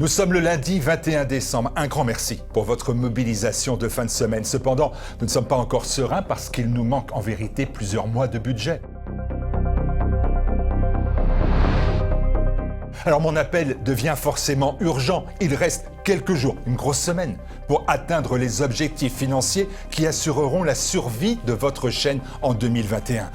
Nous sommes le lundi 21 décembre. Un grand merci pour votre mobilisation de fin de semaine. Cependant, nous ne sommes pas encore sereins parce qu'il nous manque en vérité plusieurs mois de budget. Alors mon appel devient forcément urgent. Il reste quelques jours, une grosse semaine, pour atteindre les objectifs financiers qui assureront la survie de votre chaîne en 2021.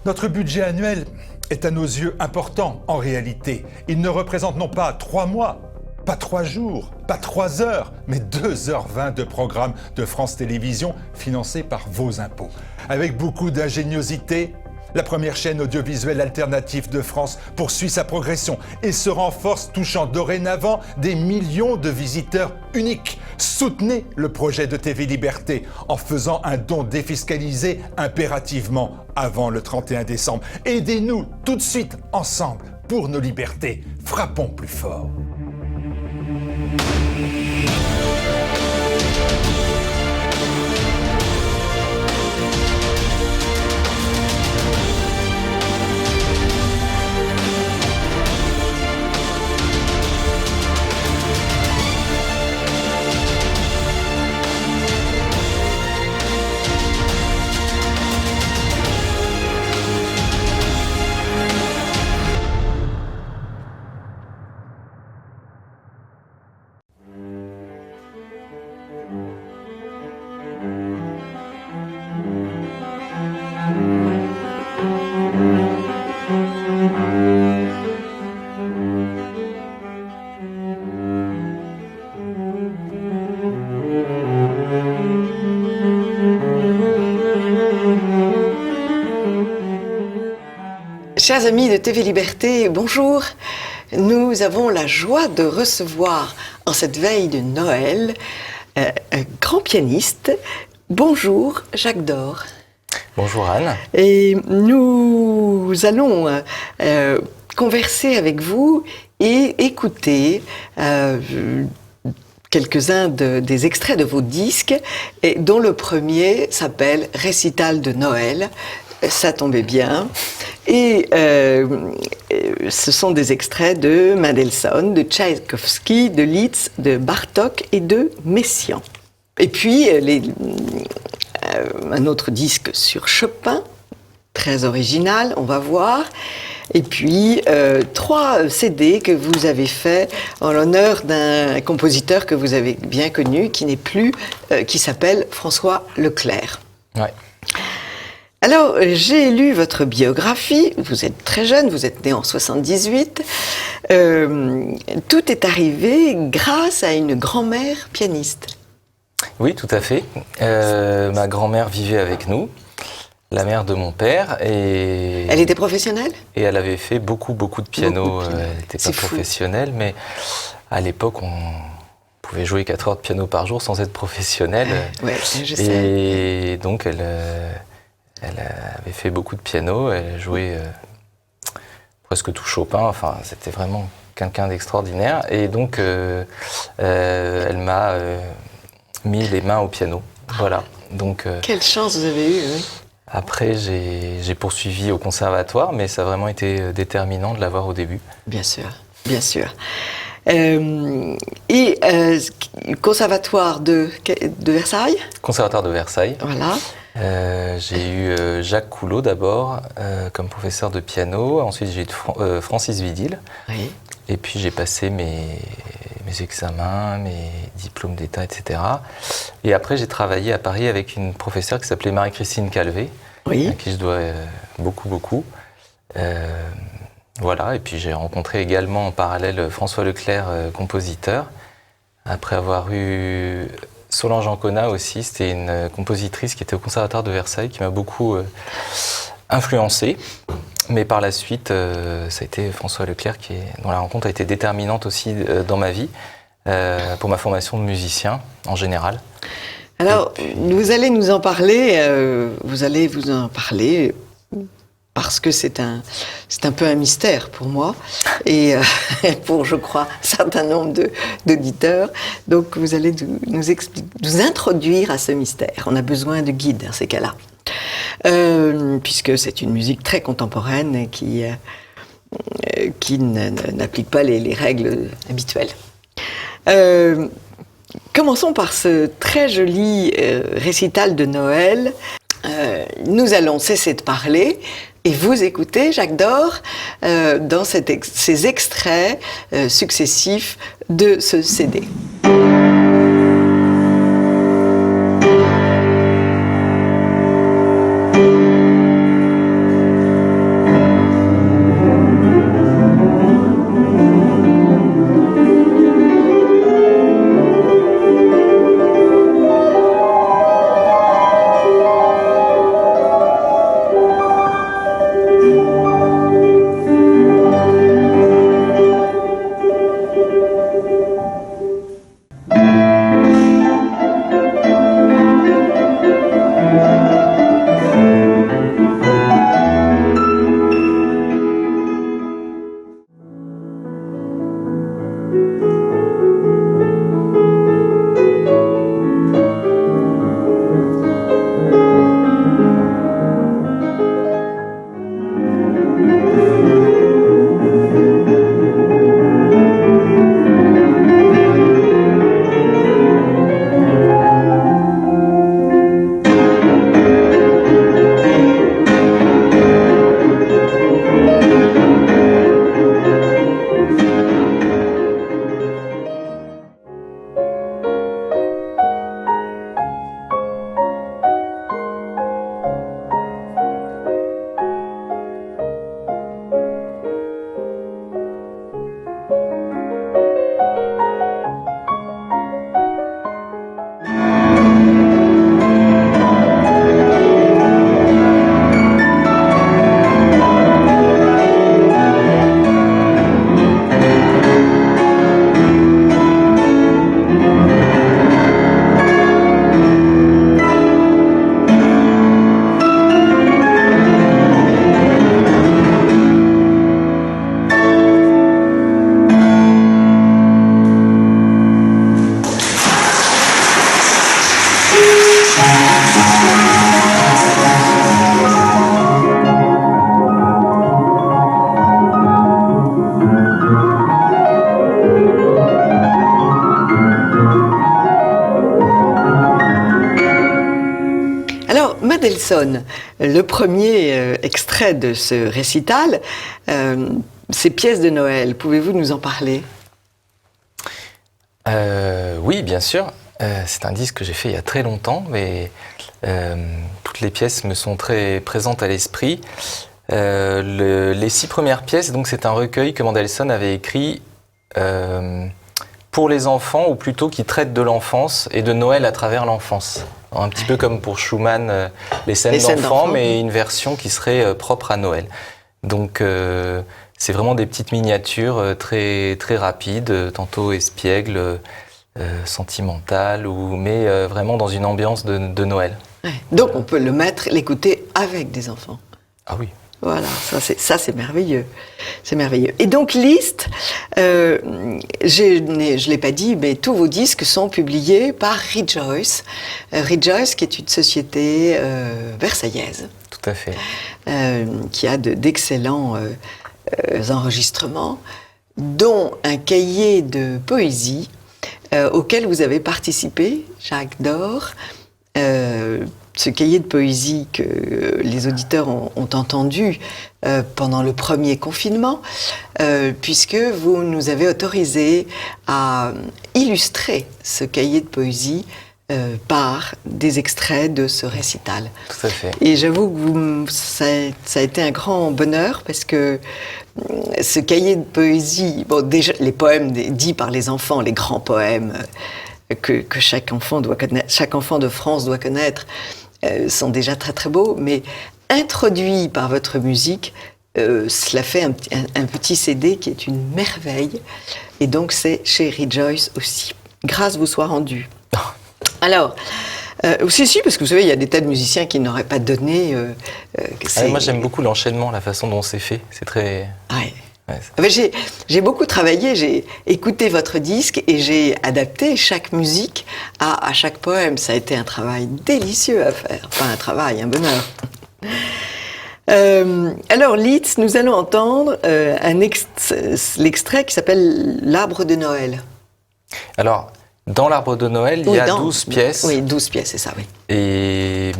Notre budget annuel est à nos yeux important en réalité. Il ne représente non pas 3 mois, pas 3 jours, pas 3 heures, mais 2h20 de programme de France Télévisions financé par vos impôts. Avec beaucoup d'ingéniosité, la première chaîne audiovisuelle alternative de France poursuit sa progression et se renforce, touchant dorénavant des millions de visiteurs uniques. Soutenez le projet de TV Liberté en faisant un don défiscalisé impérativement avant le 31 décembre. Aidez-nous tout de suite ensemble pour nos libertés. Frappons plus fort. Chers amis de TV Liberté, bonjour. Nous avons la joie de recevoir en cette veille de Noël un grand pianiste. Bonjour Jacques Dore. Bonjour Anne. Et nous allons converser avec vous et écouter quelques-uns des extraits de vos disques, et dont le premier s'appelle Récital de Noël. Ça tombait bien. Et ce sont des extraits de Mendelssohn, de Tchaïkovski, de Liszt, de Bartók et de Messiaen. Et puis un autre disque sur Chopin, très original, on va voir. Et puis 3 CD que vous avez fait en l'honneur d'un compositeur que vous avez bien connu, qui n'est plus, qui s'appelle François Leclerc. Ouais. Alors, j'ai lu votre biographie, vous êtes très jeune, vous êtes né en 78. Tout est arrivé grâce à une grand-mère pianiste. Oui, tout à fait. Ma grand-mère vivait avec nous, la mère de mon père. Et elle était professionnelle ? Et elle avait fait beaucoup de piano. Elle n'était pas professionnelle, mais à l'époque, on pouvait jouer 4 heures de piano par jour sans être professionnelle. Oui, je sais. Et donc, elle avait fait beaucoup de piano, elle jouait presque tout Chopin, enfin c'était vraiment quelqu'un d'extraordinaire. Et donc elle m'a mis les mains au piano. Voilà. Donc, quelle chance vous avez eue, oui. Après j'ai poursuivi au conservatoire, mais ça a vraiment été déterminant de l'avoir au début. Bien sûr, bien sûr. Conservatoire de Versailles ? Conservatoire de Versailles. Voilà. J'ai eu Jacques Coulot d'abord comme professeur de piano. Ensuite, j'ai eu Francis Vidil. Oui. Et puis, j'ai passé mes examens, mes diplômes d'État, etc. Et après, j'ai travaillé à Paris avec une professeure qui s'appelait Marie-Christine Calvé, oui. à qui je dois beaucoup. Voilà. Et puis, j'ai rencontré également en parallèle François Leclerc, compositeur. Après avoir eu Solange Ancona aussi, c'était une compositrice qui était au Conservatoire de Versailles, qui m'a beaucoup influencé. Mais par la suite, ça a été François Leclerc dont la rencontre a été déterminante aussi dans ma vie, pour ma formation de musicien en général. Alors, vous allez nous en parler, vous allez vous en parler parce que c'est un peu un mystère pour moi et pour, je crois, un certain nombre d'auditeurs. Donc, vous allez nous introduire à ce mystère. On a besoin de guides dans ces cas-là, puisque c'est une musique très contemporaine qui n'applique pas les règles habituelles. Commençons par ce très joli récital de Noël. Nous allons cesser de parler et vous écouter, Jacques Dore, dans ces extraits successifs de ce CD. Mendelssohn, le premier extrait de ce récital, ces pièces de Noël, pouvez-vous nous en parler ? Oui, bien sûr. C'est un disque que j'ai fait il y a très longtemps, mais toutes les pièces me sont très présentes à l'esprit. Les 6 premières pièces, donc c'est un recueil que Mendelssohn avait écrit pour les enfants, ou plutôt qui traite de l'enfance et de Noël à travers l'enfance. Un petit peu comme pour Schumann, les scènes d'enfants, mais une version qui serait propre à Noël. Donc c'est vraiment des petites miniatures très, très rapides, tantôt espiègles, sentimentales, mais vraiment dans une ambiance de Noël. Ouais. Donc on peut l'écouter avec des enfants. Ah oui. Voilà, ça c'est merveilleux. C'est merveilleux. Et donc Liszt, je ne l'ai pas dit, mais tous vos disques sont publiés par Rejoice. Rejoice, qui est une société versaillaise. Tout à fait. Qui a d'excellents enregistrements, dont un cahier de poésie auquel vous avez participé, Jacques Dore. Ce cahier de poésie que les auditeurs ont entendu pendant le premier confinement, puisque vous nous avez autorisé à illustrer ce cahier de poésie par des extraits de ce récital. Tout à fait. Et j'avoue que ça a été un grand bonheur, parce que ce cahier de poésie, bon, déjà les poèmes dits par les enfants, les grands poèmes que chaque enfant doit connaître, chaque enfant de France doit connaître, sont déjà très très beaux, mais introduits par votre musique, cela fait un petit CD qui est une merveille, et donc c'est chez Rejoice aussi. Grâce vous soit rendue. Alors, si, parce que vous savez, il y a des tas de musiciens qui n'auraient pas donné... moi j'aime beaucoup l'enchaînement, la façon dont c'est fait, c'est très... Ouais. J'ai beaucoup travaillé, j'ai écouté votre disque et j'ai adapté chaque musique à chaque poème. Ça a été un travail délicieux à faire. Enfin, un travail, un bonheur. Alors, Liszt, nous allons entendre l'extrait qui s'appelle « L'arbre de Noël ». Alors, dans l'arbre de Noël, il y a 12 pièces. Oui, 12 pièces, c'est ça, oui. Et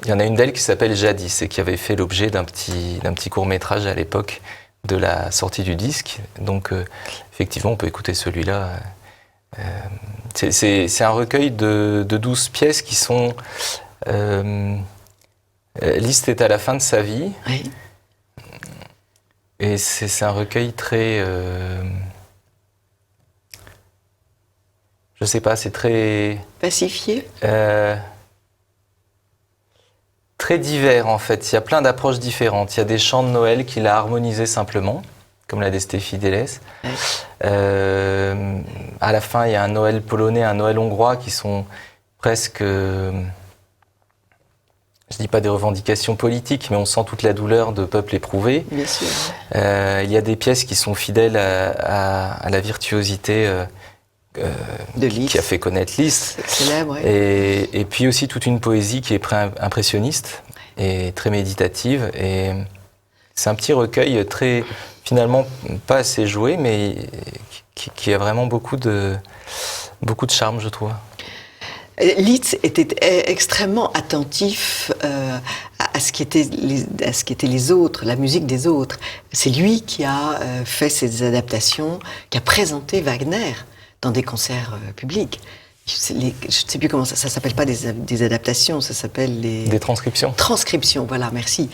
il y en a une d'elles qui s'appelle Jadis et qui avait fait l'objet d'un petit court-métrage à l'époque de la sortie du disque. Donc, effectivement, on peut écouter celui-là. C'est un recueil de 12 pièces qui sont... Liszt est à la fin de sa vie. Oui. Et c'est un recueil très... je sais pas, c'est très... Pacifié. Très divers en fait. Il y a plein d'approches différentes. Il y a des chants de Noël qu'il a harmonisés simplement, comme la d'Estéphi Délès. Oui. À la fin, il y a un Noël polonais, un Noël hongrois qui sont presque... je dis pas des revendications politiques, mais on sent toute la douleur de peuples éprouvés. Bien sûr. Il y a des pièces qui sont fidèles à la virtuosité De Liszt. qui a fait connaître Liszt. C'est célèbre, oui. Et puis aussi toute une poésie qui est impressionniste et très méditative. Et c'est un petit recueil très, finalement, pas assez joué, mais qui a vraiment beaucoup de charme, je trouve. Liszt était extrêmement attentif à ce qui était les autres, la musique des autres. C'est lui qui a fait ces adaptations, qui a présenté Wagner dans des concerts publics. Je ne sais plus comment ça s'appelle pas des adaptations, ça s'appelle des transcriptions. Transcriptions, voilà, merci.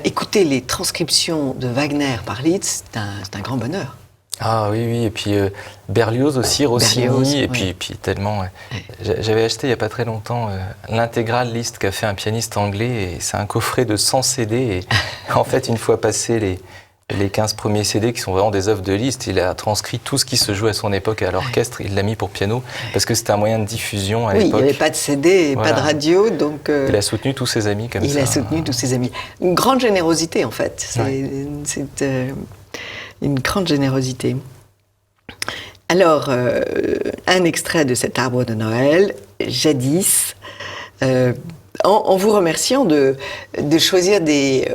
Écouter les transcriptions de Wagner par Liszt, c'est un grand bonheur. Ah oui, oui, et puis Berlioz aussi, Rossini, Berlioz, et oui. puis tellement... J'avais acheté il n'y a pas très longtemps l'intégrale Liszt qu'a fait un pianiste anglais, et c'est un coffret de 100 CD, et en fait, une fois passé les 15 premiers CD qui sont vraiment des œuvres de Liszt, il a transcrit tout ce qui se jouait à son époque à l'orchestre, il l'a mis pour piano, parce que c'était un moyen de diffusion à l'époque. Oui, il n'y avait pas de CD et Voilà. pas de radio, donc... Il a soutenu tous ses amis comme ça. Il a soutenu tous ses amis. Une grande générosité, en fait. C'est une grande générosité. Alors, un extrait de cet arbre de Noël, Jadis, en vous remerciant de choisir des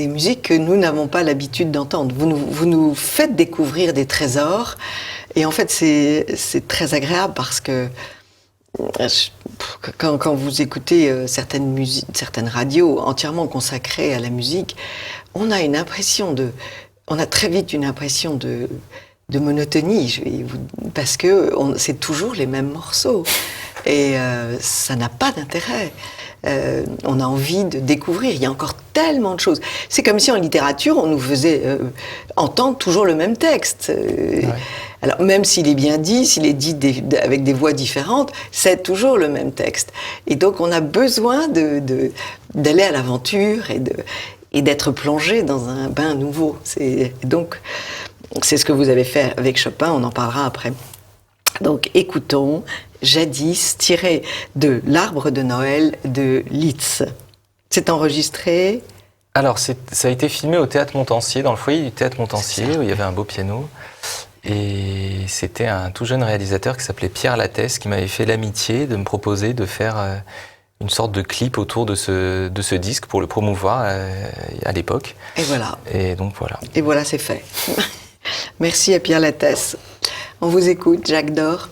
musiques que nous n'avons pas l'habitude d'entendre. Vous nous faites découvrir des trésors, et en fait, c'est très agréable parce que quand vous écoutez certaines radios entièrement consacrées à la musique, on a très vite une impression de monotonie, parce que c'est toujours les mêmes morceaux. Et ça n'a pas d'intérêt. On a envie de découvrir. Il y a encore tellement de choses. C'est comme si en littérature, on nous faisait entendre toujours le même texte. Ouais. Alors, même s'il est bien dit, s'il est dit avec des voix différentes, c'est toujours le même texte. Et donc, on a besoin d'aller à l'aventure et d'être plongé dans un bain nouveau. Donc, c'est ce que vous avez fait avec Chopin, on en parlera après. Donc, écoutons Jadis, tiré de L'Arbre de Noël de Liszt. C'est enregistré. Alors, ça a été filmé au Théâtre Montansier, dans le foyer du Théâtre Montansier, où il y avait un beau piano. Et c'était un tout jeune réalisateur qui s'appelait Pierre Lattès, qui m'avait fait l'amitié de me proposer de faire une sorte de clip autour de ce disque pour le promouvoir à l'époque. Et voilà. Et donc voilà. Et voilà, c'est fait. Merci à Pierre Lattès. On vous écoute, Jacques Dore.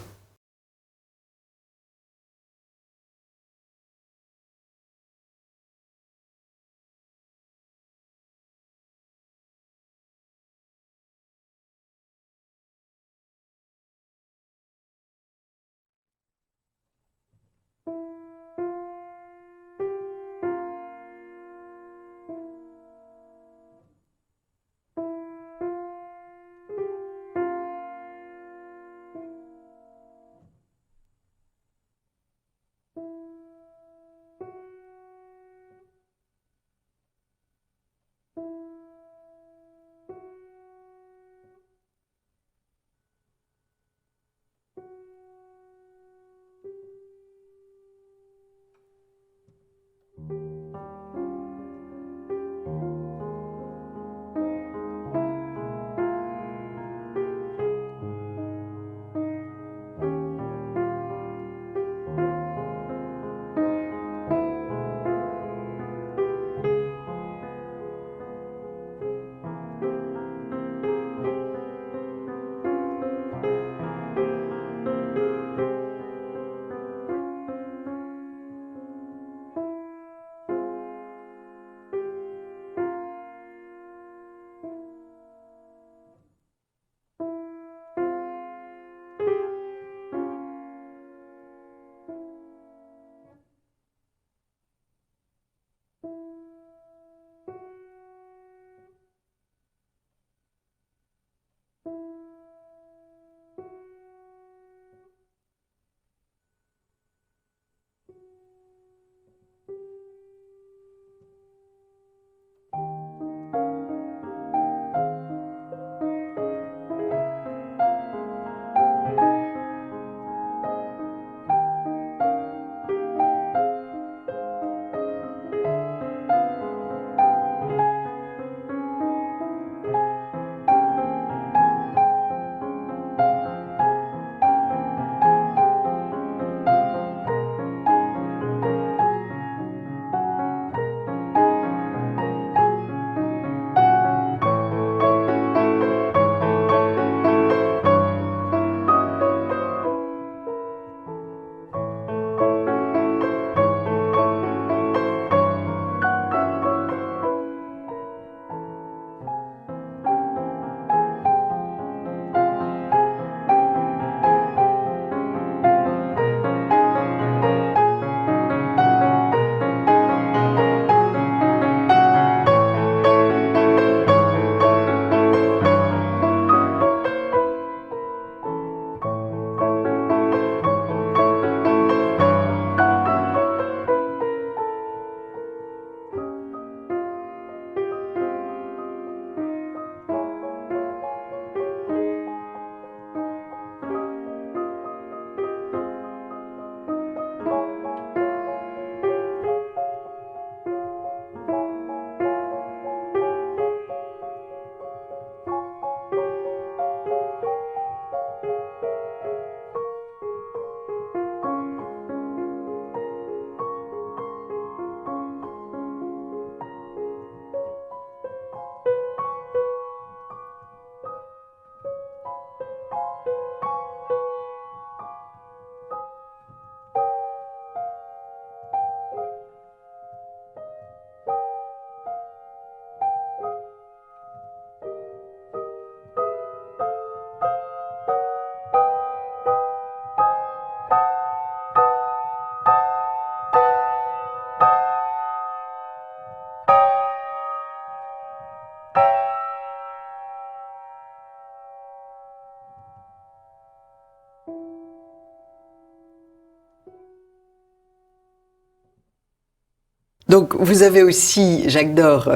Donc, vous avez aussi, Jacques Dore,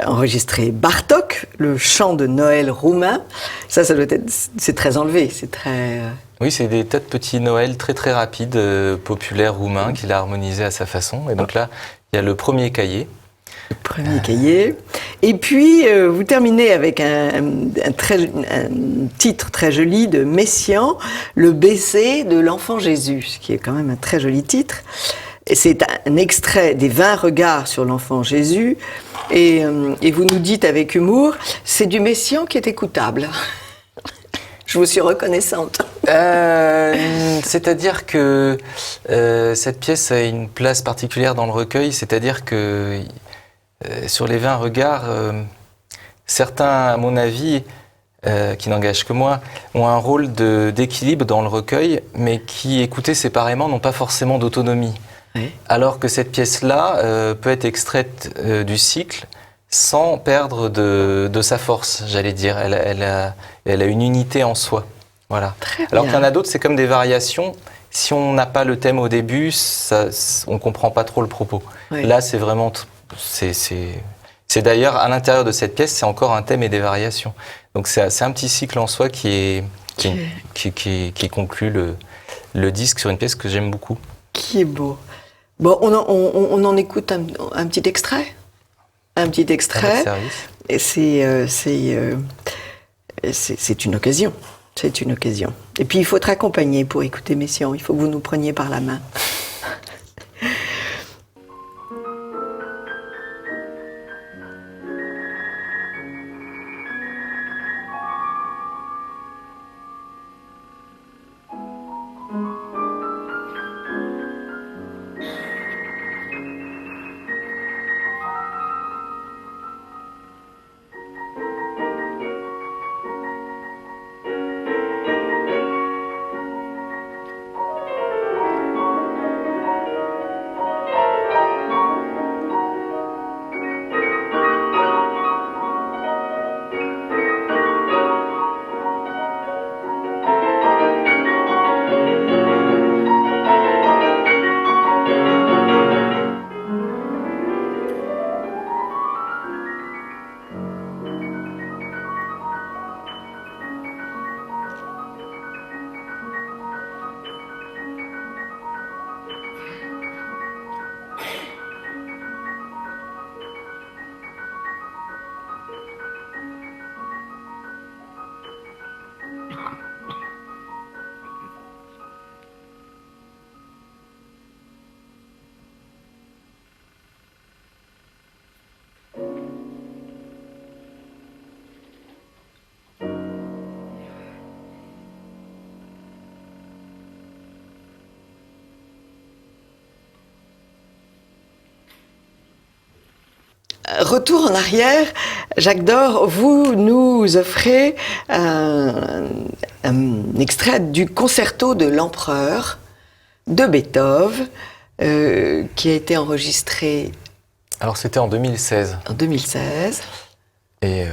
enregistré Bartók, le chant de Noël roumain. Ça doit être, c'est très enlevé, c'est très... Oui, c'est des tas de petits Noëls très très rapides, populaires roumains, qu'il a harmonisés à sa façon. Et donc là, il y a le premier cahier. Le premier cahier. Et puis, vous terminez avec un titre très joli de Messiaen, le baiser de l'enfant Jésus, ce qui est quand même un très joli titre. Et c'est un extrait des 20 regards sur l'enfant Jésus. Et vous nous dites avec humour, c'est du Messiaen qui est écoutable. Je vous suis reconnaissante. C'est-à-dire que cette pièce a une place particulière dans le recueil, c'est-à-dire que sur les 20 regards, certains, à mon avis, qui n'engagent que moi, ont un rôle d'équilibre dans le recueil, mais qui, écoutés séparément, n'ont pas forcément d'autonomie. Oui. Alors que cette pièce-là peut être extraite du cycle sans perdre de sa force, j'allais dire. Elle a une unité en soi. Voilà. Alors qu'il y en a d'autres, c'est comme des variations. Si on n'a pas le thème au début, on ne comprend pas trop le propos. Oui. Là, c'est vraiment... C'est d'ailleurs, à l'intérieur de cette pièce, c'est encore un thème et des variations. Donc c'est un petit cycle en soi qui conclut le disque sur une pièce que j'aime beaucoup. Qui est beau. Bon, on en écoute un petit extrait. Un petit extrait. Et c'est une occasion. C'est une occasion. Et puis il faut être accompagné pour écouter Messiaen. Il faut que vous nous preniez par la main. Retour en arrière, Jacques Dore, vous nous offrez un extrait du concerto de l'Empereur de Beethoven, qui a été enregistré... Alors c'était en 2016. En 2016. Et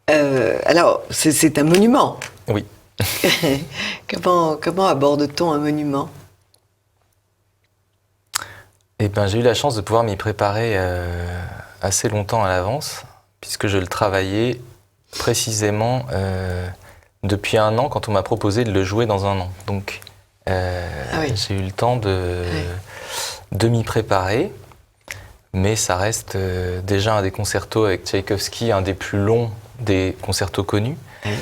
alors, c'est un monument. oui. Comment aborde-t-on un monument ? Eh ben, j'ai eu la chance de pouvoir m'y préparer assez longtemps à l'avance, puisque je le travaillais précisément depuis 1 an quand on m'a proposé de le jouer dans 1 an. Donc j'ai eu le temps de m'y préparer, mais ça reste déjà un des concertos avec Tchaïkovski, un des plus longs des concertos connus. Oui.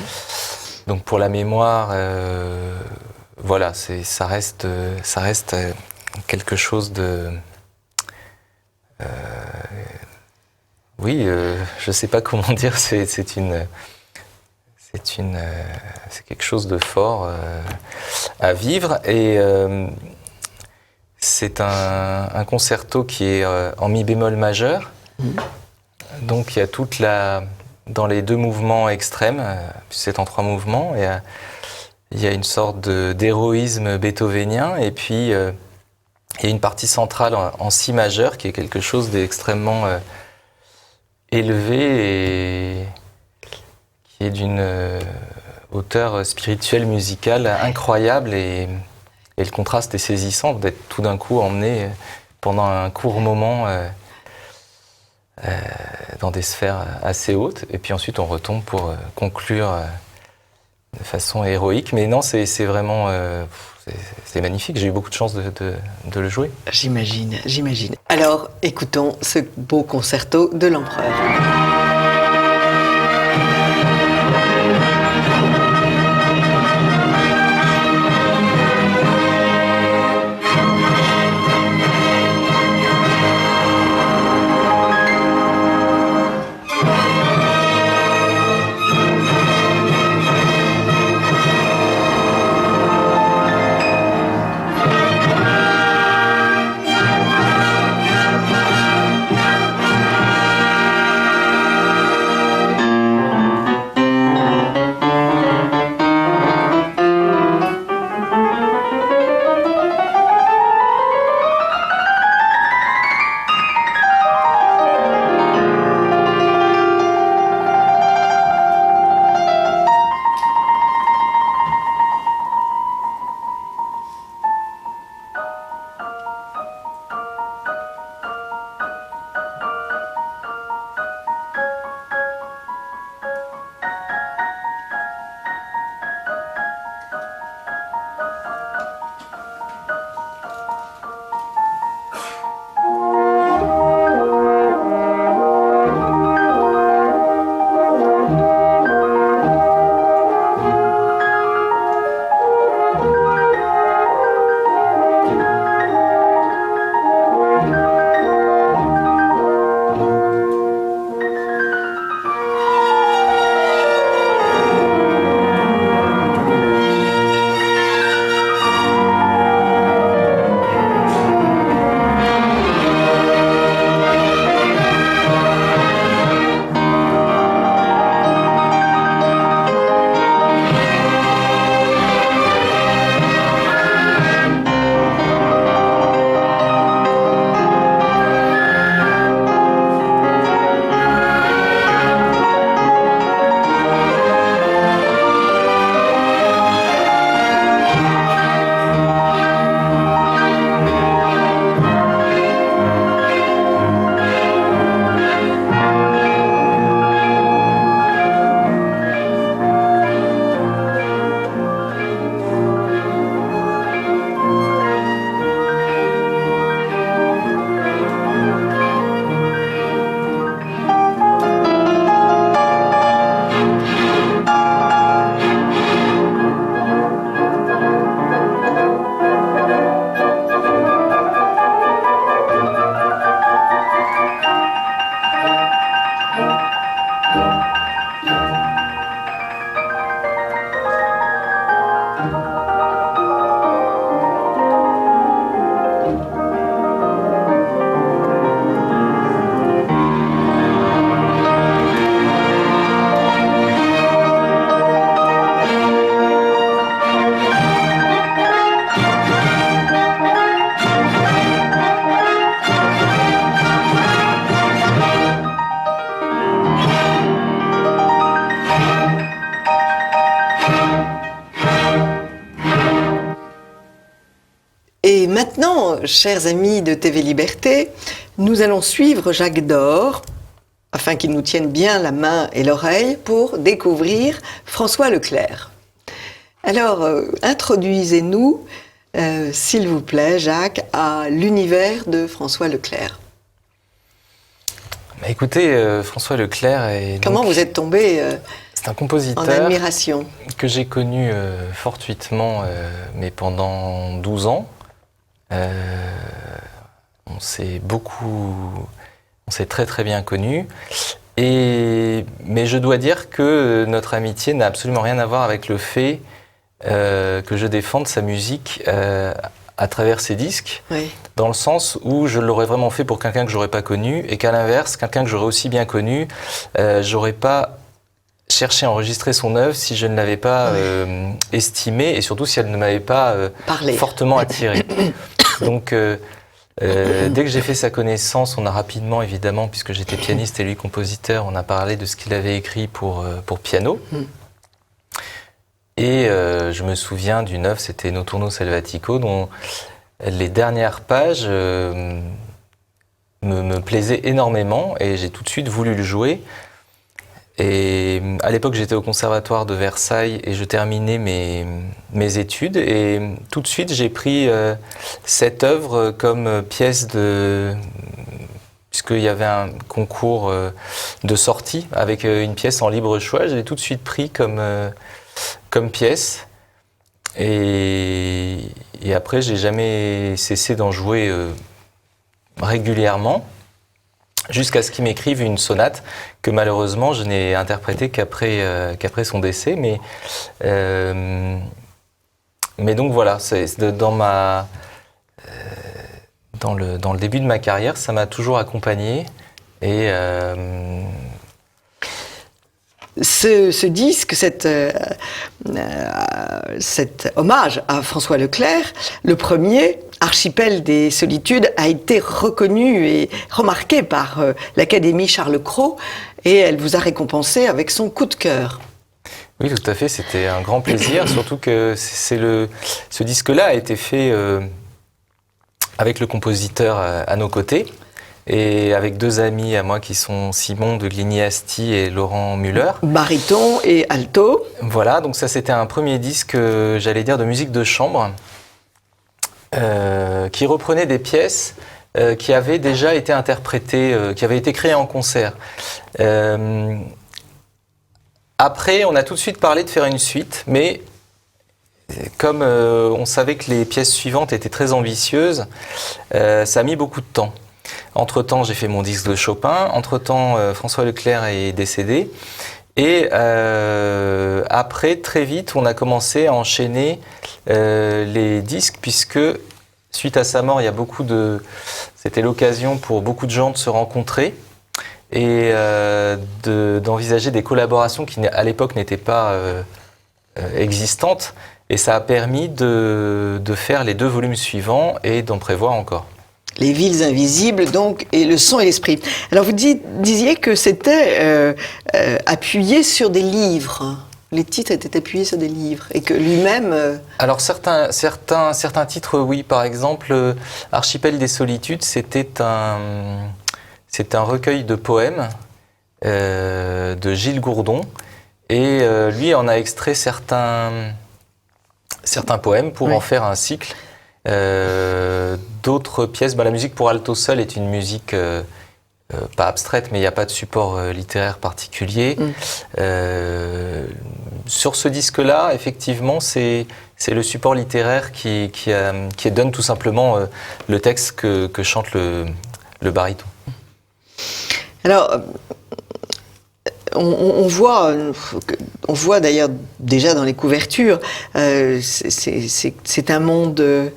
Donc pour la mémoire, voilà, ça reste quelque chose de... oui, je ne sais pas comment dire, c'est quelque chose de fort à vivre. Et c'est un concerto qui est en mi bémol majeur. Donc il y a dans les 2 mouvements extrêmes, c'est en 3 mouvements, et il y a une sorte d'héroïsme beethovénien, et puis il y a une partie centrale en si majeur qui est quelque chose d'extrêmement élevé et qui est d'une hauteur spirituelle, musicale incroyable, et le contraste est saisissant d'être tout d'un coup emmené pendant un court moment dans des sphères assez hautes. Et puis ensuite, on retombe pour conclure de façon héroïque. Mais non, c'est vraiment... c'est magnifique. J'ai eu beaucoup de chance de le jouer. J'imagine, j'imagine. Alors, écoutons ce beau concerto de l'Empereur. Et maintenant, chers amis de TV Liberté, nous allons suivre Jacques Dore, afin qu'il nous tienne bien la main et l'oreille, pour découvrir François Leclerc. Alors, introduisez-nous, s'il vous plaît, Jacques, à l'univers de François Leclerc. Bah écoutez, François Leclerc est... Comment vous êtes tombé c'est un compositeur en admiration que j'ai connu fortuitement, mais pendant 12 ans. On s'est très très bien connus. Mais je dois dire que notre amitié n'a absolument rien à voir avec le fait que je défende sa musique à travers ses disques, oui. Dans le sens où je l'aurais vraiment fait pour quelqu'un que j'aurais pas connu, et qu'à l'inverse, quelqu'un que j'aurais aussi bien connu, j'aurais pas cherché à enregistrer son œuvre si je ne l'avais pas estimée, et surtout si elle ne m'avait pas fortement attiré. Donc, dès que j'ai fait sa connaissance, on a rapidement, évidemment, puisque j'étais pianiste et lui compositeur, on a parlé de ce qu'il avait écrit pour piano. Et je me souviens d'une œuvre, c'était Notturno Selvatico, dont les dernières pages me plaisaient énormément et j'ai tout de suite voulu le jouer. Et à l'époque, j'étais au conservatoire de Versailles et je terminais mes études. Et tout de suite, j'ai pris cette œuvre comme pièce puisqu'il y avait un concours de sortie avec une pièce en libre choix, je l'ai tout de suite pris comme pièce. Et après, j'ai jamais cessé d'en jouer régulièrement. Jusqu'à ce qu'il m'écrive une sonate que malheureusement je n'ai interprétée qu'après son décès. Mais donc voilà, dans le début de ma carrière, ça m'a toujours accompagné. Et ce disque, cet hommage à François Leclerc, le premier, Archipel des solitudes, a été reconnu et remarqué par l'Académie Charles Cros et elle vous a récompensé avec son coup de cœur. Oui, tout à fait, c'était un grand plaisir, surtout que ce disque-là a été fait avec le compositeur à nos côtés et avec deux amis à moi qui sont Simon de Gligny-Asti et Laurent Muller. Baryton et alto. Voilà, donc ça c'était un premier disque, j'allais dire, de musique de chambre. Qui reprenait des pièces qui avaient déjà été interprétées, qui avaient été créées en concert. Après, on a tout de suite parlé de faire une suite, mais comme on savait que les pièces suivantes étaient très ambitieuses, ça a mis beaucoup de temps. Entre-temps, j'ai fait mon disque de Chopin. Entre-temps, François Leclerc est décédé. Et après, très vite, on a commencé à enchaîner les disques, puisque suite à sa mort, c'était l'occasion pour beaucoup de gens de se rencontrer et d'envisager des collaborations qui, à l'époque, n'étaient pas existantes. Et ça a permis de faire les 2 volumes suivants et d'en prévoir encore. Les villes invisibles, donc, et le son et l'esprit. Alors, vous disiez que c'était appuyé sur des livres. Les titres étaient appuyés sur des livres. Et que lui-même... Alors, certains titres, oui. Par exemple, Archipel des solitudes, c'est un recueil de poèmes de Gilles Gourdon. Et lui en a extrait certains poèmes pour en faire un cycle. D'autres pièces, la musique pour alto seul est une musique pas abstraite, mais il n'y a pas de support littéraire particulier. Sur ce disque-là, effectivement, c'est le support littéraire qui donne tout simplement le texte que chante le baryton. Alors, on voit d'ailleurs déjà dans les couvertures, c'est un monde,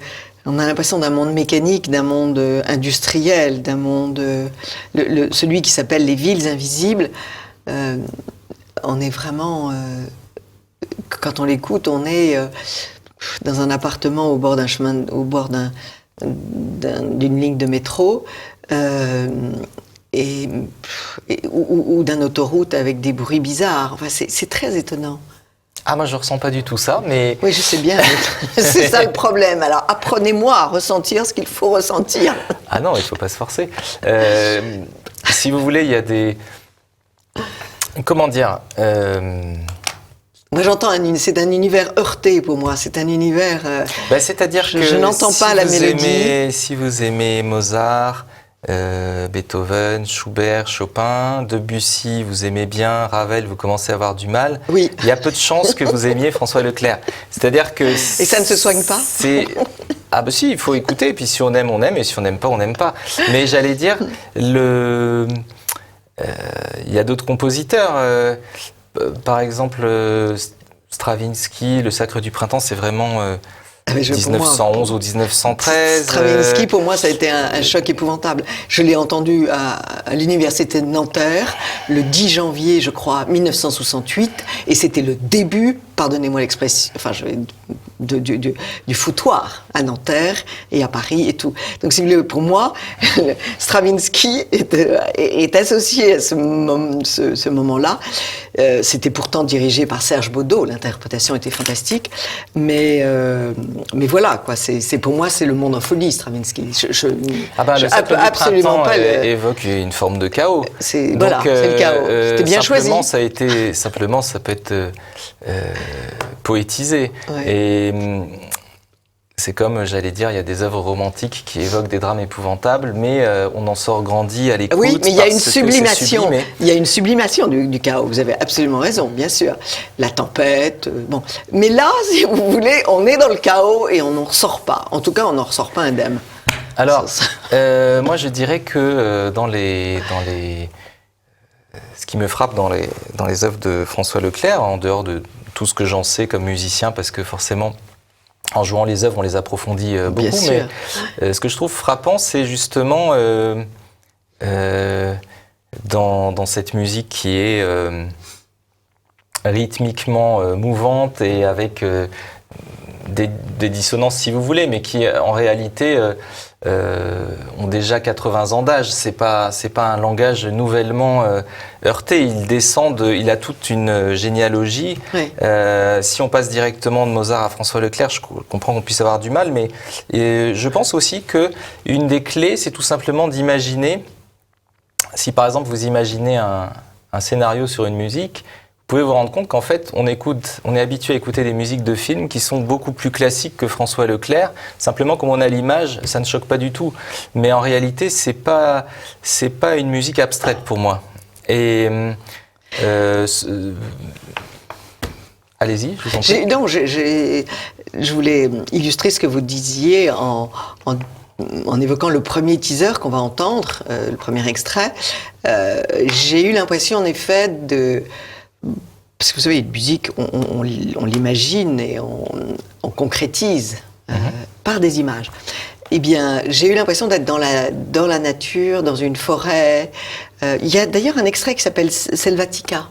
on a l'impression d'un monde mécanique, d'un monde industriel, d'un monde, celui qui s'appelle Les villes invisibles. On est vraiment, quand on l'écoute, on est dans un appartement au bord d'un chemin, au bord d'une ligne de métro. Ou d'une autoroute avec des bruits bizarres. Enfin, c'est très étonnant. Ah, moi, je ne ressens pas du tout ça, mais... Oui, je sais bien. C'est ça le problème. Alors, apprenez-moi à ressentir ce qu'il faut ressentir. Ah non, il ne faut pas se forcer. Si vous voulez, il y a des... Comment dire Moi, j'entends c'est un univers heurté pour moi. C'est un univers... c'est-à-dire que... Je n'entends pas la mélodie. Si vous aimez Mozart... Beethoven, Schubert, Chopin, Debussy, vous aimez bien, Ravel, vous commencez à avoir du mal. Oui. Il y a peu de chances que vous aimiez François Leclerc. C'est-à-dire que... Et ça ne se soigne pas ? Ah si, il faut écouter, et puis si on aime, et si on n'aime pas, on n'aime pas. Mais j'allais dire, il y a d'autres compositeurs, par exemple Stravinsky, Le Sacre du Printemps, c'est vraiment... 1911 ou 1913. Stravinsky, pour moi, ça a été un choc épouvantable. Je l'ai entendu à l'université de Nanterre le 10 janvier, je crois, 1968, et c'était le début, pardonnez-moi l'expression, du foutoir. à Nanterre et à Paris et tout. Donc, si vous voulez, pour moi, Stravinsky est associé à ce moment-là. C'était pourtant dirigé par Serge Baudot, l'interprétation était fantastique, mais voilà, quoi. Pour moi, c'est le monde en folie, Stravinsky. Le cercle du absolument printemps pas évoque une forme de chaos. C'est le chaos. C'était bien choisi. Simplement, ça peut être poétisé. Ouais. Et c'est comme, j'allais dire, il y a des œuvres romantiques qui évoquent des drames épouvantables, mais on en sort grandi à l'écoute. Oui, mais il y a une sublimation. Sublimé. Il y a une sublimation du chaos. Vous avez absolument raison, bien sûr. La tempête, bon. Mais là, si vous voulez, on est dans le chaos et on n'en ressort pas. En tout cas, on n'en ressort pas indemne. Alors, moi, je dirais que ce qui me frappe dans les œuvres de François Leclerc, en dehors de tout ce que j'en sais comme musicien, parce que forcément, en jouant les œuvres, on les approfondit beaucoup. Bien sûr. Mais ce que je trouve frappant, c'est justement dans cette musique qui est rythmiquement mouvante et avec des dissonances, si vous voulez, mais qui en réalité ont déjà 80 ans d'âge. C'est pas un langage nouvellement heurté. Il a toute une généalogie. Oui. Si on passe directement de Mozart à François Leclerc, je comprends qu'on puisse avoir du mal, mais je pense aussi que une des clés, c'est tout simplement d'imaginer. Si par exemple vous imaginez un scénario sur une musique, vous pouvez vous rendre compte qu'en fait, on est habitué à écouter des musiques de films qui sont beaucoup plus classiques que François Leclerc. Simplement, comme on a l'image, ça ne choque pas du tout. Mais en réalité, c'est pas une musique abstraite pour moi. Et allez-y, je vous en prie. Je voulais illustrer ce que vous disiez en évoquant le premier teaser qu'on va entendre, le premier extrait. J'ai eu l'impression, en effet, parce que vous savez, une musique, on l'imagine et on concrétise par des images. Eh bien, j'ai eu l'impression d'être dans la nature, dans une forêt. Il y a d'ailleurs un extrait qui s'appelle Selvatica.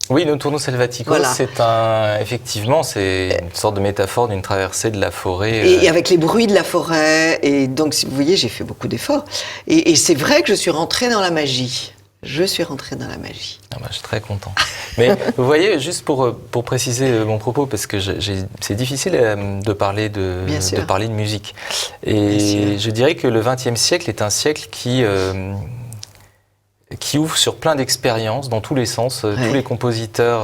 Oui, Notturno Selvatico, voilà. Effectivement, c'est une sorte de métaphore d'une traversée de la forêt. Et avec les bruits de la forêt. Et donc, si vous voyez, j'ai fait beaucoup d'efforts. Et c'est vrai que je suis rentrée dans la magie. Je suis rentrée dans la magie. Ah bah, je suis très content. Mais vous voyez, juste pour préciser mon propos, parce que c'est difficile de parler de musique. Et je dirais que le XXe siècle est un siècle qui ouvre sur plein d'expériences dans tous les sens. Ouais. Tous les compositeurs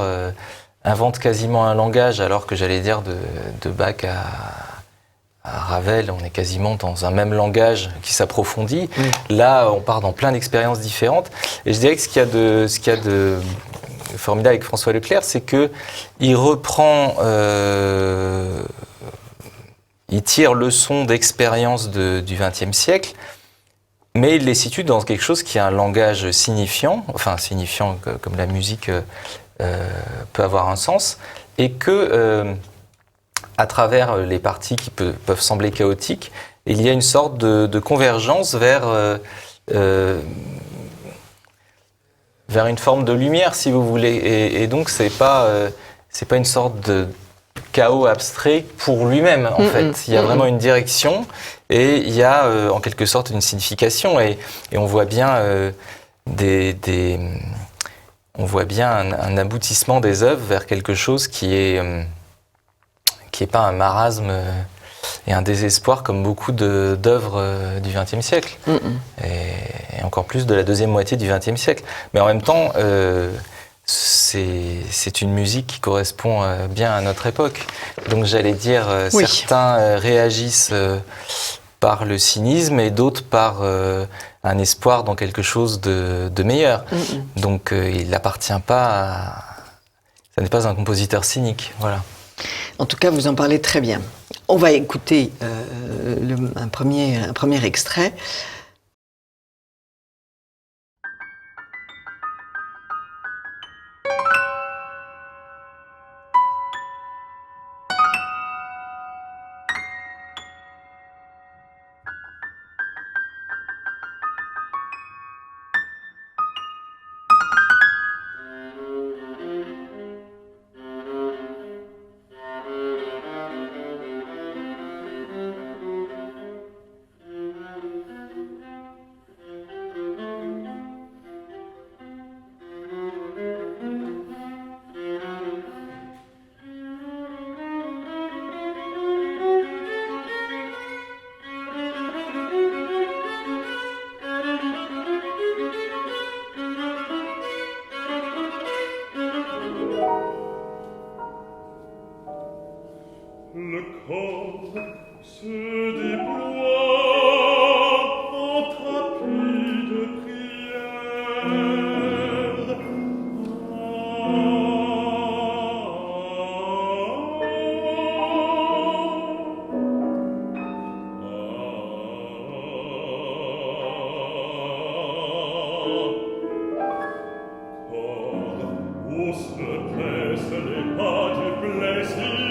inventent quasiment un langage, alors que j'allais dire de Bach à Ravel, on est quasiment dans un même langage qui s'approfondit. Là, on part dans plein d'expériences différentes. Et je dirais que ce qu'il y a de formidable avec François Leclerc, c'est que il reprend, il tire leçon d'expériences du XXe siècle, mais il les situe dans quelque chose qui a un langage signifiant, comme la musique peut avoir un sens, et que à travers les parties qui peuvent sembler chaotiques, il y a une sorte de convergence vers une forme de lumière, si vous voulez. Et donc, c'est pas une sorte de chaos abstrait pour lui-même, en fait. Il y a vraiment une direction et il y a, en quelque sorte, une signification. Et on voit bien on voit bien un aboutissement des œuvres vers quelque chose qui est pas un marasme et un désespoir comme beaucoup d'œuvres du XXe siècle. Et encore plus de la deuxième moitié du XXe siècle. Mais en même temps, c'est une musique qui correspond bien à notre époque. Donc j'allais dire, certains réagissent par le cynisme et d'autres par un espoir dans quelque chose de meilleur. Donc il n'appartient pas ça n'est pas un compositeur cynique, voilà. En tout cas, vous en parlez très bien. On va écouter un premier extrait. Le corps se déploie en tapis de prière. Où se pressent les pas du plaisir?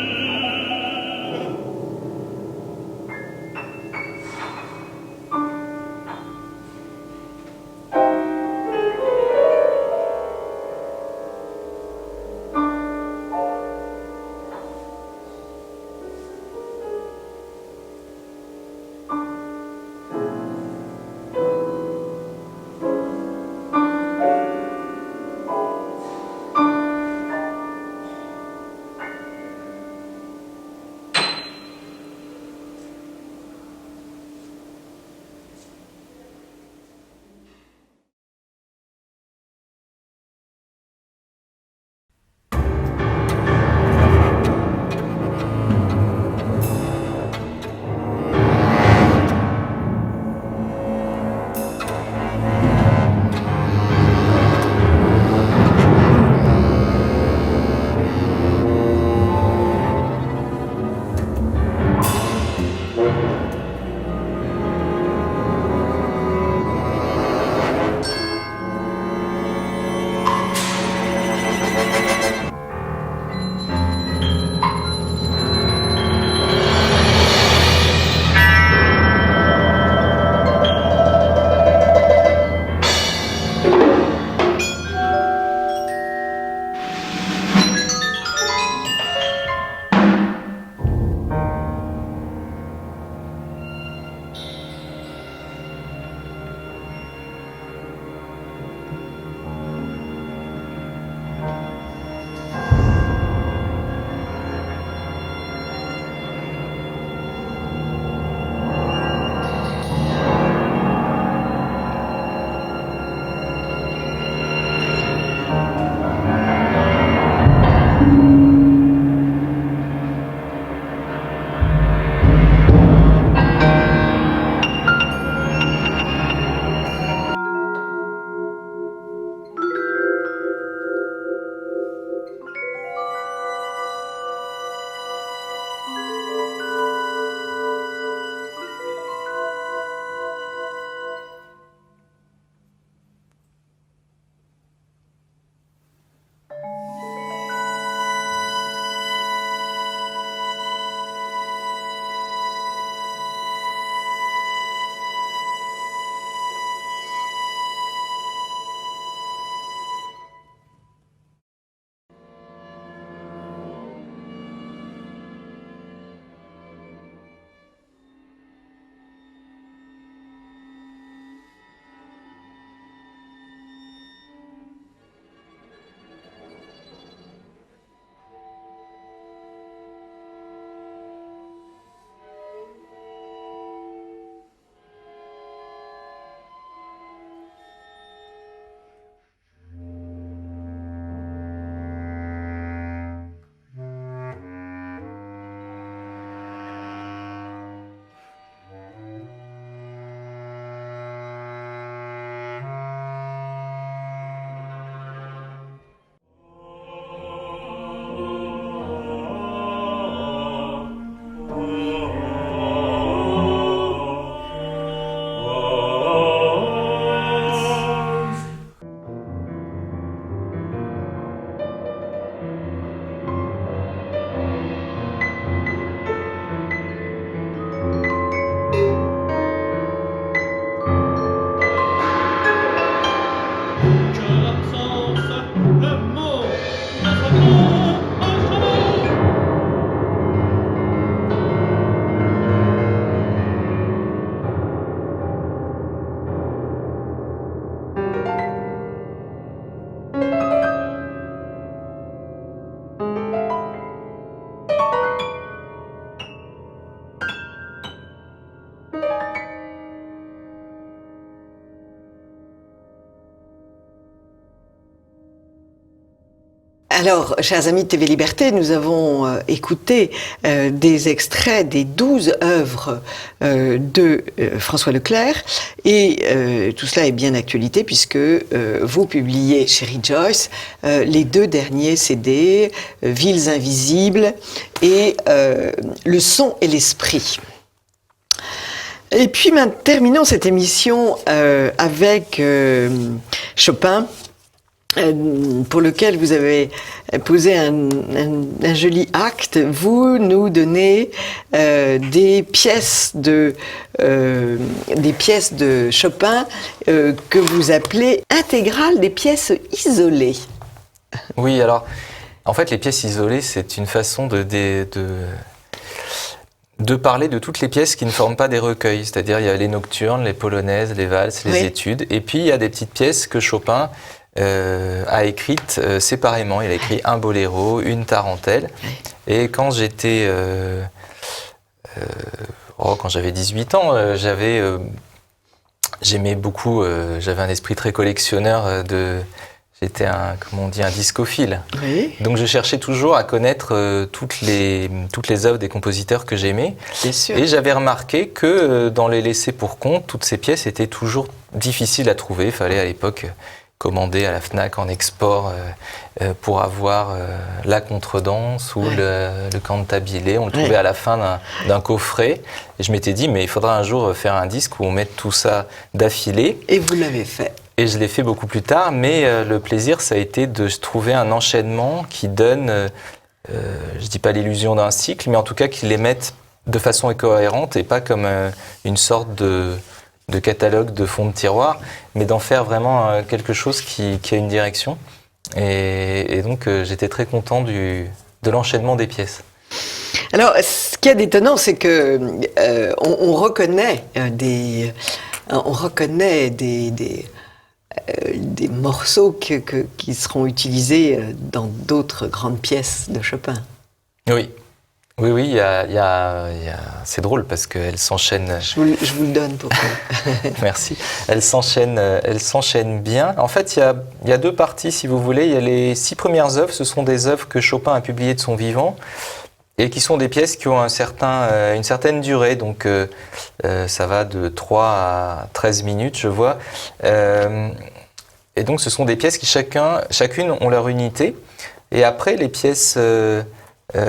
Alors, chers amis de TV Liberté, nous avons écouté des extraits des 12 œuvres de François Leclerc, et tout cela est bien d'actualité puisque vous publiez chez Rejoice les 2 derniers CD, Villes invisibles et Le son et l'esprit. Et puis, terminons cette émission avec Chopin, pour lequel vous avez posé un joli acte. Vous nous donnez des pièces de Chopin que vous appelez intégrales, des pièces isolées. Oui, alors, en fait, les pièces isolées, c'est une façon de parler de toutes les pièces qui ne forment pas des recueils. C'est-à-dire, il y a les nocturnes, les polonaises, les valses, les études. Et puis, il y a des petites pièces que Chopin a écrites séparément. Il a écrit un boléro, une tarentelle. Et quand j'étais... quand j'avais 18 ans, j'aimais beaucoup... j'avais un esprit très collectionneur J'étais un discophile. Oui. Donc je cherchais toujours à connaître toutes les œuvres des compositeurs que j'aimais. Bien sûr. Et j'avais remarqué que dans les laissés pour compte, toutes ces pièces étaient toujours difficiles à trouver. Il fallait à l'époque commander à la Fnac en export pour avoir la contredanse ou le cantabile. On le trouvait à la fin d'un coffret. Et je m'étais dit, mais il faudra un jour faire un disque où on mette tout ça d'affilée. Et vous l'avez fait. Et je l'ai fait beaucoup plus tard, mais le plaisir, ça a été de trouver un enchaînement qui donne, je dis pas l'illusion d'un cycle, mais en tout cas qui les mette de façon cohérente et pas comme une sorte de catalogue de fond de tiroir, mais d'en faire vraiment quelque chose qui a une direction. Et donc j'étais très content de l'enchaînement des pièces. Alors, ce qui est étonnant, c'est que on reconnaît des morceaux qui seront utilisés dans d'autres grandes pièces de Chopin. Oui, c'est drôle parce qu'elles s'enchaînent. Je vous le donne pour vous. Merci. Elles s'enchaînent bien. En fait, il y a 2 parties, si vous voulez. Il y a les 6 premières œuvres, ce sont des œuvres que Chopin a publiées de son vivant et qui sont des pièces qui ont une certaine durée. Donc, ça va de 3 à 13 minutes, je vois. Et donc, ce sont des pièces qui chacune ont leur unité. Et après, les pièces,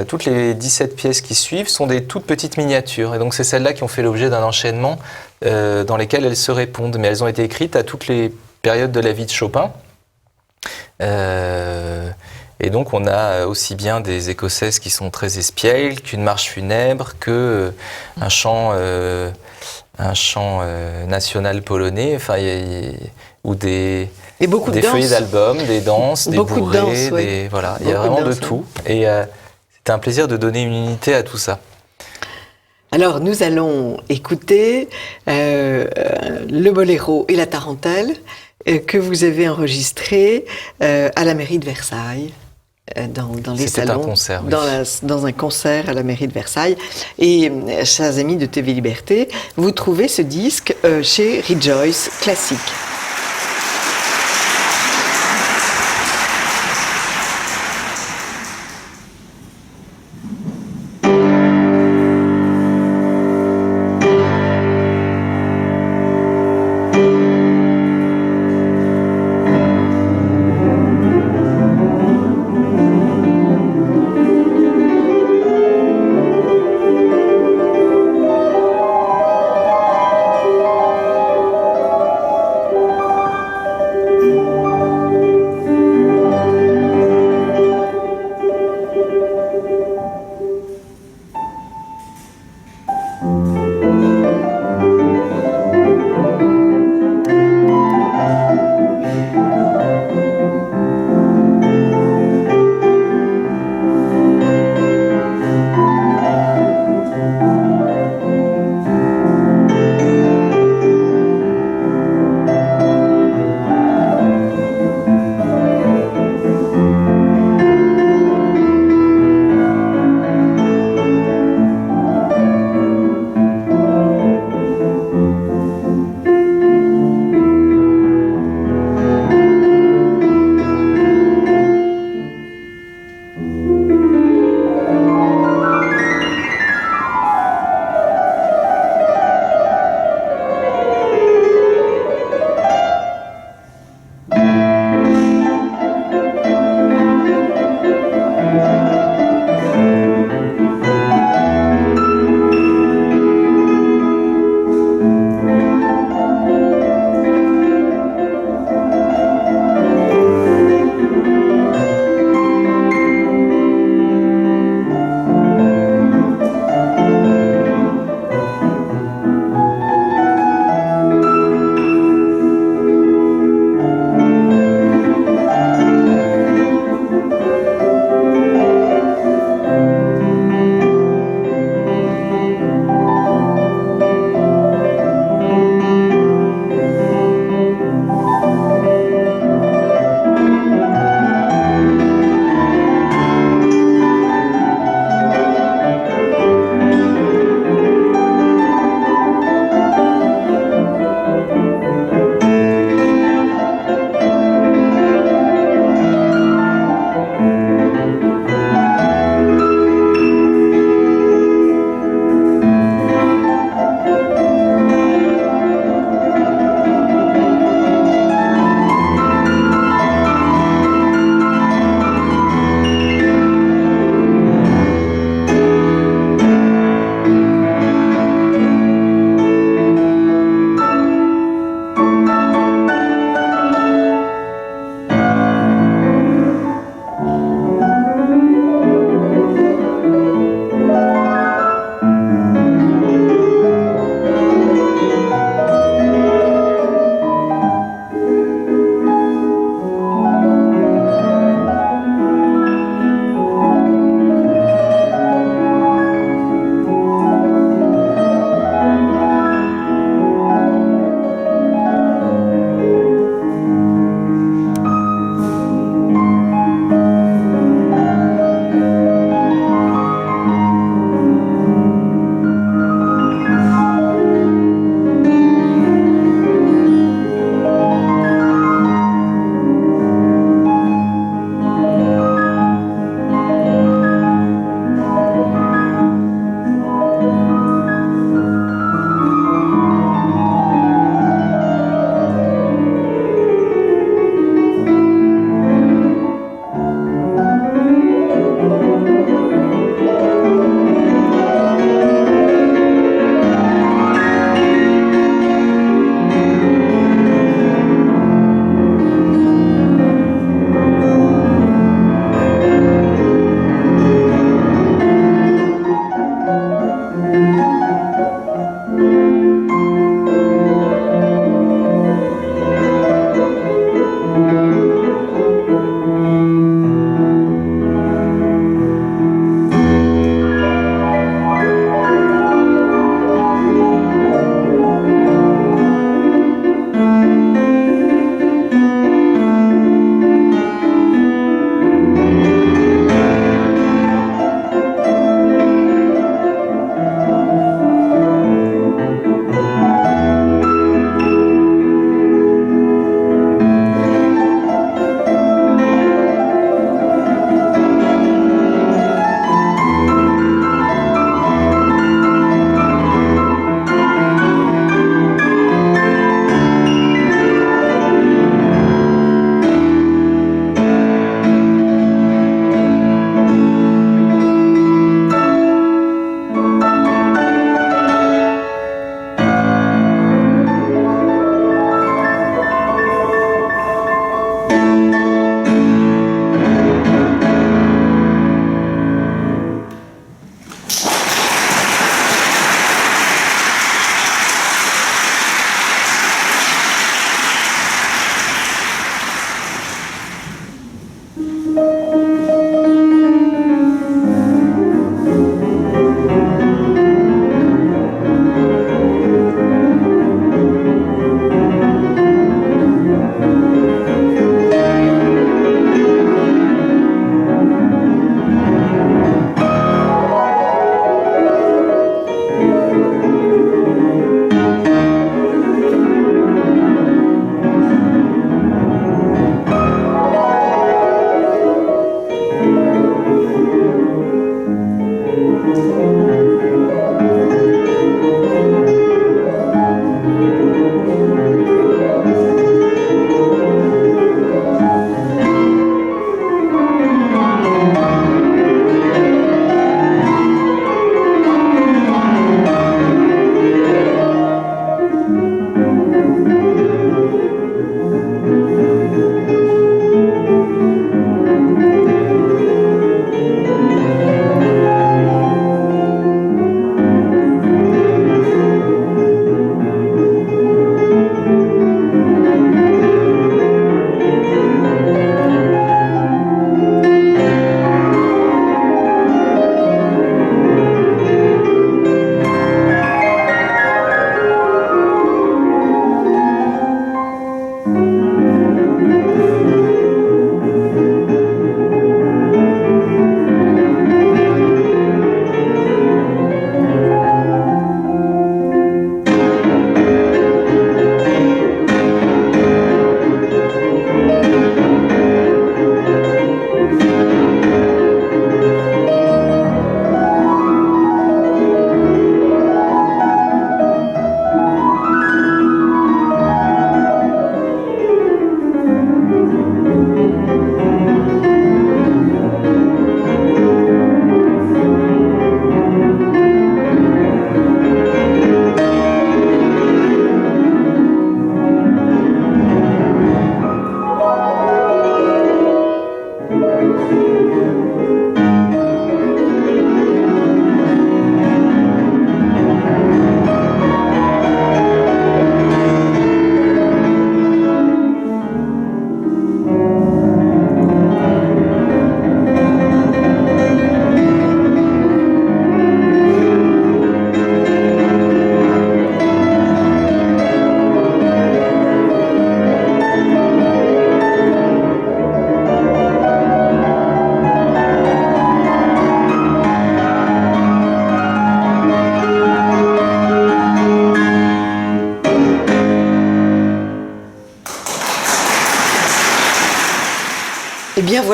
toutes les 17 pièces qui suivent sont des toutes petites miniatures. Et donc, c'est celles-là qui ont fait l'objet d'un enchaînement dans lesquelles elles se répondent. Mais elles ont été écrites à toutes les périodes de la vie de Chopin. Et donc, on a aussi bien des écossaises qui sont très espiègles, qu'une marche funèbre, qu'un chant national polonais, ou des feuillets d'albums, des danses, des bourrées, voilà. Il y a vraiment de tout. Et c'était un plaisir de donner une unité à tout ça. Alors, nous allons écouter le boléro et la tarentelle que vous avez enregistré à la mairie de Versailles. Dans les salons, un concert, oui. dans un concert à la mairie de Versailles. Et, chers amis de TV Liberté, vous trouvez ce disque chez Rejoice Classique.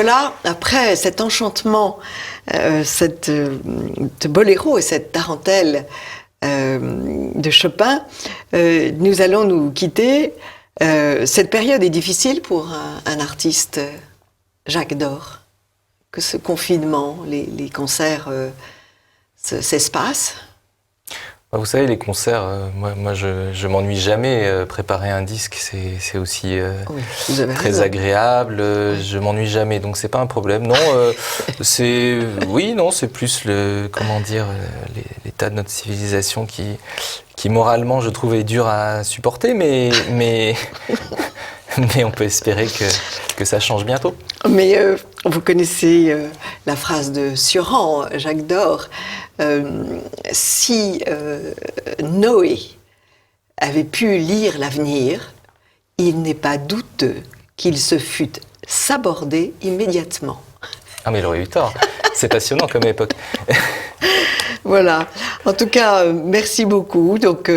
voilà, après cet enchantement, ce boléro et cette tarentelle de Chopin, nous allons nous quitter. Cette période est difficile pour un artiste, Jacques Dore, que ce confinement, les concerts s'espacent. Vous savez, les concerts, moi je m'ennuie jamais. Préparer un disque, c'est aussi Oui, vous avez très raison. agréable. Je m'ennuie jamais, donc c'est pas un problème. Non, c'est plus l'état de notre civilisation qui moralement, je trouve, est dur à supporter, mais on peut espérer que ça change bientôt. Mais vous connaissez la phrase de Sioran, Jacques Dore. Si Noé avait pu lire l'avenir, il n'est pas douteux qu'il se fût sabordé immédiatement. Ah, mais il aurait eu tort. C'est passionnant comme époque. Voilà. En tout cas, merci beaucoup. Donc,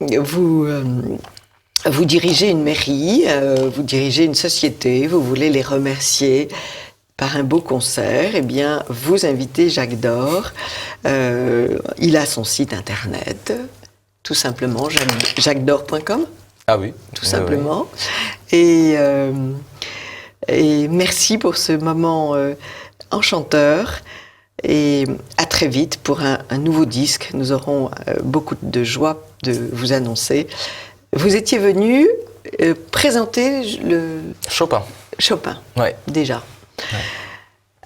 vous dirigez une mairie, vous dirigez une société, vous voulez les remercier par un beau concert. Eh bien, vous invitez Jacques Dore. Il a son site internet, tout simplement, jacquesdore.com. Ah oui. Tout simplement. Et merci pour ce moment enchanteur. Et à très vite pour un nouveau disque. Nous aurons beaucoup de joie de vous annoncer. Vous étiez venu présenter le... Chopin. Ouais. Déjà. Ouais.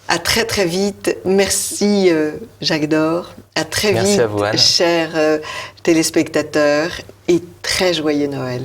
À très très vite. Merci Jacques Dore. À très Merci vite, à vous, Anne. chers téléspectateurs. Et très joyeux Noël.